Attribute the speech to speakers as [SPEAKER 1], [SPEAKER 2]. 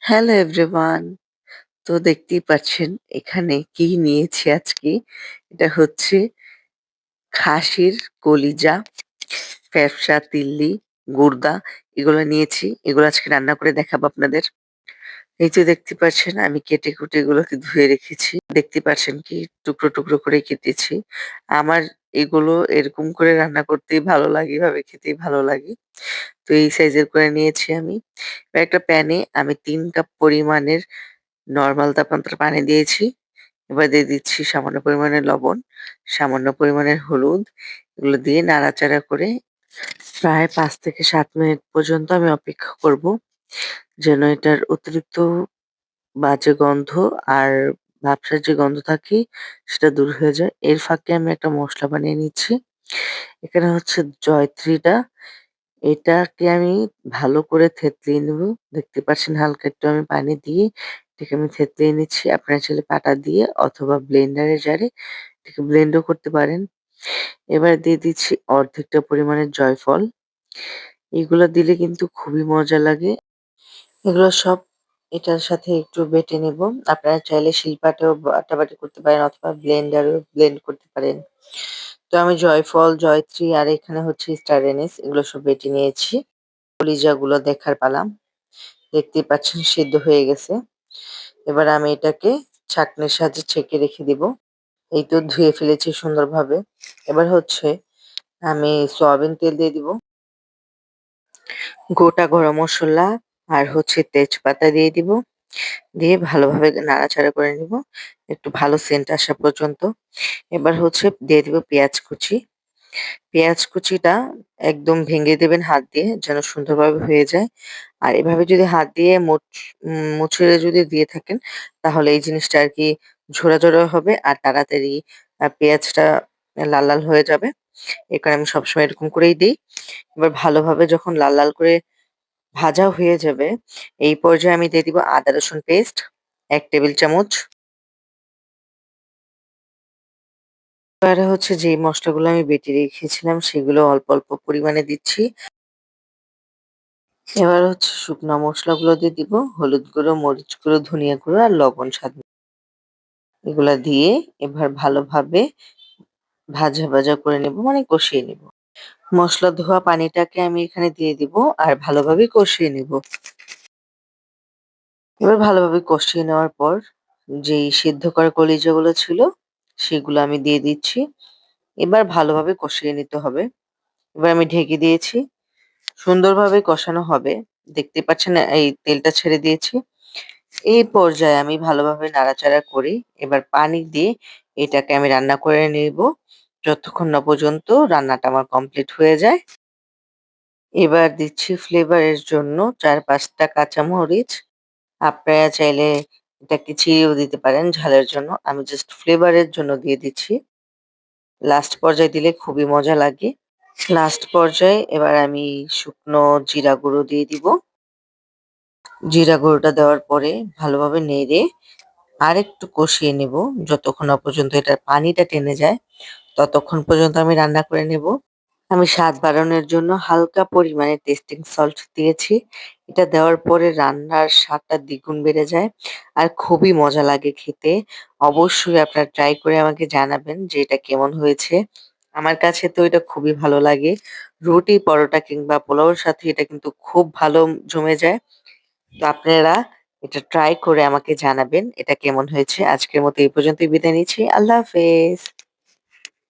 [SPEAKER 1] Hello everyone. তো দেখতেই পাচ্ছেন এখানে কি নিয়েছি আজকে। এটা হচ্ছে খাসির কলিজা, ফ্যাপসা, তিল্লি, গুর্দা এগুলো নিয়েছি। এগুলো আজকে রান্না করে দেখাবো আপনাদের। এই যে দেখতে পাচ্ছেন আমি কেটে কুটে এগুলোকে ধুয়ে রেখেছি। দেখতে পাচ্ছেন কি টুকরো, টুকরো করে কেটেছি। আমার এগুলো এরকম করে রান্না করতেই ভালো লাগে, এভাবে খেতেই ভালো লাগে। তো এই সাইজের করে নিয়েছি আমি। এবার একটা প্যানে আমি ৩ কাপ পরিমাণের নরমাল তাপমাত্রায় পানি দিয়েছি। এবার দিয়ে দিচ্ছি সামান্য পরিমাণে লবণ, সামান্য পরিমাণের হলুদ। এগুলো দিয়ে নাড়াচাড়া করে প্রায় ৫ থেকে ৭ মিনিট পর্যন্ত আমি অপেক্ষা করব। যেন এটার অতিরিক্ত বাজে গন্ধ আর ভাবসার যে গন্ধ থাকে সেটা দূর হয়ে যায়। এর ফাঁকে আমি একটা মসলা বানিয়ে নিচ্ছি। এখানে হচ্ছে জয়িত্রীটা, এটাকে আমি ভালো করে থেতলিয়ে নেব। দেখতে পাচ্ছেন হালকা একটু আমি পানি দিয়ে এটাকে আমি থেতলিয়ে নিচ্ছি। আপনারা চাইলে পাটা দিয়ে অথবা ব্লেন্ডারের জারে এটাকে ব্লেন্ডও করতে পারেন। এবার দিয়ে দিচ্ছি অর্ধেকটা পরিমাণের জয়ফল। এগুলা দিলে কিন্তু খুবই মজা লাগে। এগুলো সব এটার সাথে একটু বেটে নেব। আপনারা চাইলে শিলপাটাও বাটাবাটি করতে পারেন অথবা ব্লেন্ডারেও ব্লেন্ড করতে পারেন। তো আমি জয়ফল, জয়িত্রী আর এখানে হচ্ছে স্টার এনিস এগুলো সব বেটে নিয়েছি। কলিজাগুলো দেখার পালা। দেখতেই পাচ্ছেন সিদ্ধ হয়ে গেছে। এবার আমি এটাকে ছাঁকনির সাহায্যে ছেঁকে রেখে দিব। এই তো ধুয়ে ফেলেছি সুন্দরভাবে। এবার হচ্ছে আমি সয়াবিন তেল দিয়ে দিব। গোটা গরম মসলা আর হচ্ছে তেজপাতা দিয়ে দিব। দিয়ে ভালোভাবে নাড়াচাড়া করে নিব। একটু ভালো সেন্ট আসা পর্যন্ত। এবার হচ্ছে দিয়ে দিব পেঁয়াজ কুচি। পেঁয়াজ কুচিটা একদম ভেঙে দেবেন হাত দিয়ে যেন সুন্দরভাবে হয়ে যায়। আর এভাবে যদি হাত দিয়ে মুচড়ে যদি দিয়ে থাকেন তাহলে এই জিনিসটা আরকি ঝোড়া, ঝোড়া হবে আর তাড়াতাড়ি পেঁয়াজটা লাল, লাল হয়ে যাবে। এ কারণে আমি সবসময় এরকম করেই দেই। এবার ভালোভাবে যখন লাল, লাল করে ভাজা হয়ে যাবে, এই পর্যায়ে আমি দিয়ে দিব আদা রসুন পেস্ট ১ টেবিল চামচ। এবারে হচ্ছে যেই মসলাগুলো আমি বেটে রেখেছিলাম সেগুলো অল্প, অল্প পরিমাণে দিচ্ছি। এবার হচ্ছে শুকনা মসলাগুলো দিয়ে দিব। হলুদ গুঁড়ো, মরিচ গুঁড়ো, ধনিয়া গুঁড়ো আর লবণ স্বাদ এগুলা দিয়ে এবার ভালোভাবে ভাজা, ভাজা করে নেব মানে কষিয়ে নেব। মসলা ধোয়া পানিটাকে আমি এখানে দিয়ে দিব আর ভালোভাবে কষিয়ে নেব। এবার ভালোভাবে কষিয়ে নেওয়ার পর যেই সিদ্ধ করা কলিজাগুলো ছিল সেগুলো আমি দিয়ে দিচ্ছি। এবার ভালোভাবে কষিয়ে নিতে হবে। এবার আমি ঢেকে দিয়েছি। সুন্দরভাবে কষানো হবে। দেখতে পাচ্ছেন এই তেলটা ছেড়ে দিয়েছি। এই পর্যায়ে আমি ভালোভাবে নাড়াচাড়া করে এবার পানি দিয়ে এটাকে আমি রান্না করে নেব। যতক্ষণ না পর্যন্ত রান্নাটা আমার কমপ্লিট হয়ে যায়। এবার দিচ্ছি ফ্লেভারের জন্য ৪-৫ টা কাঁচামরিচ। আপনারা চাইলে এটাকে চিড়েও দিতে পারেন ঝালের জন্য। আমি জাস্ট ফ্লেভারের জন্য দিয়ে দিচ্ছি। লাস্ট পর্যায়ে দিলে খুবই মজা লাগে। লাস্ট পর্যায়ে এবার আমি শুকনো জিরা গুঁড়ো দিয়ে দিব। জিরা গুঁড়োটা দেওয়ার পরে ভালোভাবে নেড়ে আরেকটু কষিয়ে নেব। যতক্ষণ না পর্যন্ত এটার পানিটা টেনে যায়, ততক্ষণ পর্যন্ত আমি রান্না করে নেব। আমি স্বাদ বাড়ানোর জন্য হালকা পরিমাণে টেস্টিং সল্ট দিয়েছি। এটা দেওয়ার পরে রান্নার স্বাদটা দ্বিগুণ বেড়ে যায় আর খুবই মজা লাগে খেতে। অবশ্যই আপনারা ট্রাই করে আমাকে জানাবেন যে এটা কেমন হয়েছে। আমার কাছে তো এটা খুবই ভালো লাগে। রুটি, পরোটা কিংবা পোলাওর সাথে এটা কিন্তু খুব ভালো জমে যায়। তো আপনারা এটা ট্রাই করে আমাকে জানাবেন এটা কেমন হয়েছে। আজকের মতো এই পর্যন্তই বিদায় নিচ্ছি। আল্লাহ হাফেজ।